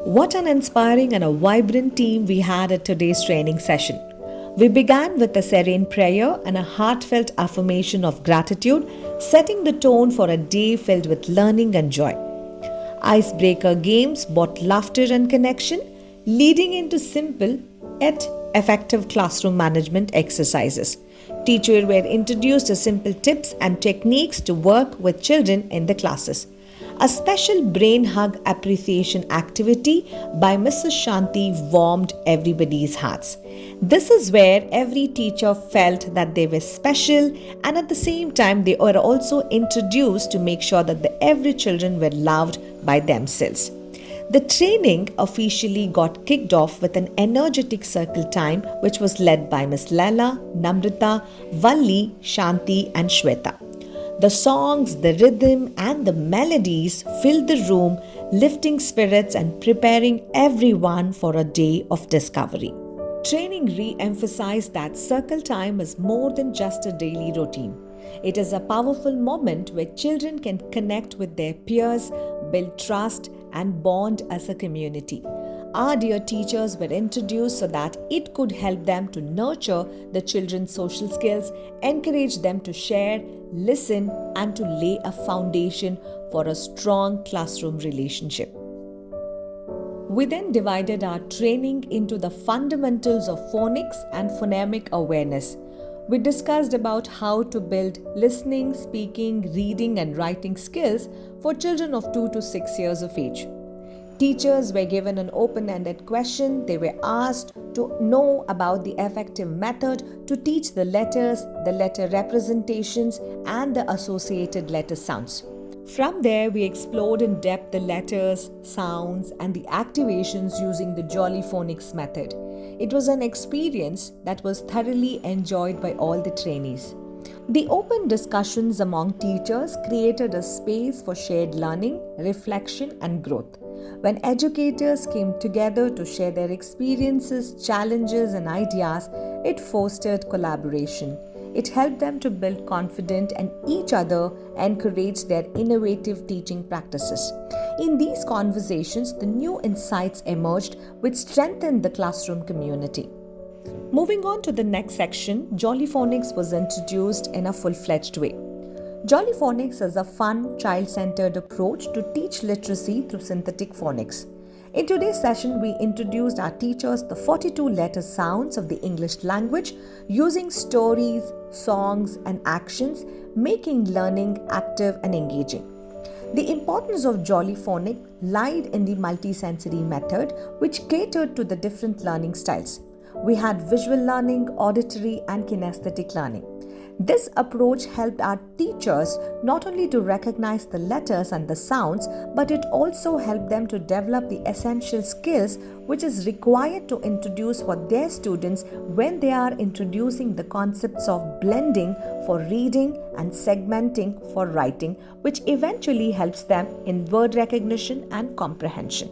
What an inspiring and a vibrant team we had at today's training session. We began with a serene prayer and a heartfelt affirmation of gratitude, setting the tone for a day filled with learning and joy. Icebreaker games brought laughter and connection, leading into simple yet effective classroom management exercises. Teachers were introduced to simple tips and techniques to work with children in the classes. A special brain hug appreciation activity by Mrs. Shanti warmed everybody's hearts. This is where every teacher felt that they were special, and at the same time they were also introduced to make sure that every children were loved by themselves. The training officially got kicked off with an energetic circle time which was led by Miss Laila, Namrita, Valli, Shanti and Shweta. The songs, the rhythm and the melodies filled the room, lifting spirits and preparing everyone for a day of discovery. Training re-emphasized that circle time is more than just a daily routine. It is a powerful moment where children can connect with their peers, build trust and bond as a community. Our dear teachers were introduced so that it could help them to nurture the children's social skills, encourage them to share, listen, and to lay a foundation for a strong classroom relationship. We then divided our training into the fundamentals of phonics and phonemic awareness. We discussed about how to build listening, speaking, reading, and writing skills for children of 2 to 6 years of age. Teachers were given an open-ended question. They were asked to know about the effective method to teach the letters, the letter representations, and the associated letter sounds. From there, we explored in depth the letters, sounds, and the activations using the Jolly Phonics method. It was an experience that was thoroughly enjoyed by all the trainees. The open discussions among teachers created a space for shared learning, reflection, and growth. When educators came together to share their experiences, challenges, and ideas, it fostered collaboration. It helped them to build confidence and each other encourage their innovative teaching practices. In these conversations, the new insights emerged which strengthened the classroom community. Moving on to the next section, Jolly Phonics was introduced in a full-fledged way. Jolly Phonics is a fun, child-centered approach to teach literacy through synthetic phonics. In today's session, we introduced our teachers the 42 letter sounds of the English language using stories, songs, and actions, making learning active and engaging. The importance of Jolly Phonic lied in the multisensory method, which catered to the different learning styles. We had visual learning, auditory, and kinesthetic learning. This approach helped our teachers not only to recognize the letters and the sounds, but it also helped them to develop the essential skills which is required to introduce for their students when they are introducing the concepts of blending for reading and segmenting for writing, which eventually helps them in word recognition and comprehension.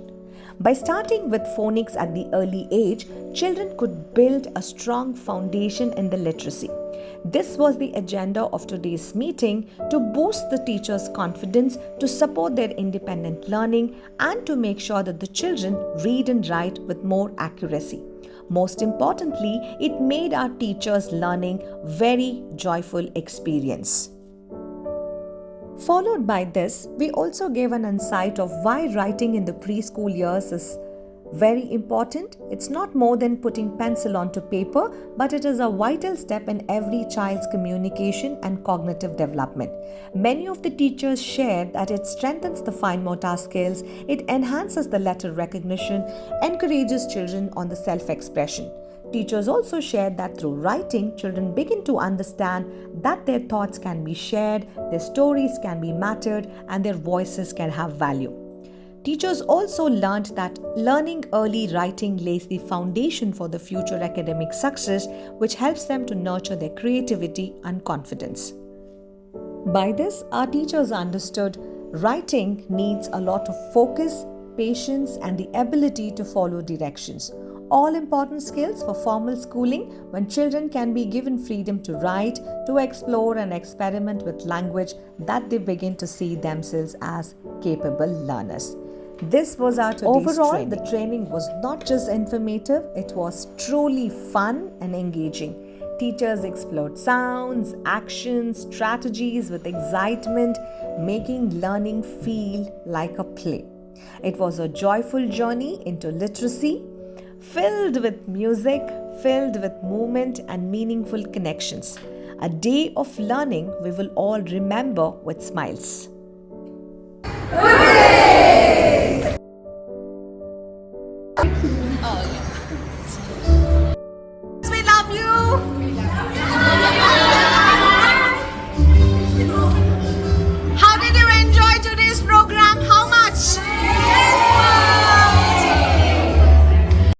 By starting with phonics at the early age, children could build a strong foundation in the literacy. This was the agenda of today's meeting to boost the teachers' confidence, to support their independent learning, and to make sure that the children read and write with more accuracy. Most importantly, it made our teachers' learning very joyful experience. Followed by this, we also gave an insight of why writing in the preschool years is very important. It's not more than putting pencil onto paper, but it is a vital step in every child's communication and cognitive development. Many of the teachers shared that it strengthens the fine motor skills, it enhances the letter recognition, encourages children on the self-expression. Teachers also shared that through writing, children begin to understand that their thoughts can be shared, their stories can be mattered, and their voices can have value. Teachers also learned that learning early writing lays the foundation for the future academic success, which helps them to nurture their creativity and confidence. By this, our teachers understood writing needs a lot of focus, patience, and the ability to follow directions. All important skills for formal schooling when children can be given freedom to write, to explore and experiment with language, that they begin to see themselves as capable learners. This was our today's training. The training was not just informative, it was truly fun and engaging. Teachers explored sounds, actions, strategies with excitement, making learning feel like a play. It was a joyful journey into literacy, filled with music, filled with movement and meaningful connections. A day of learning we will all remember with smiles.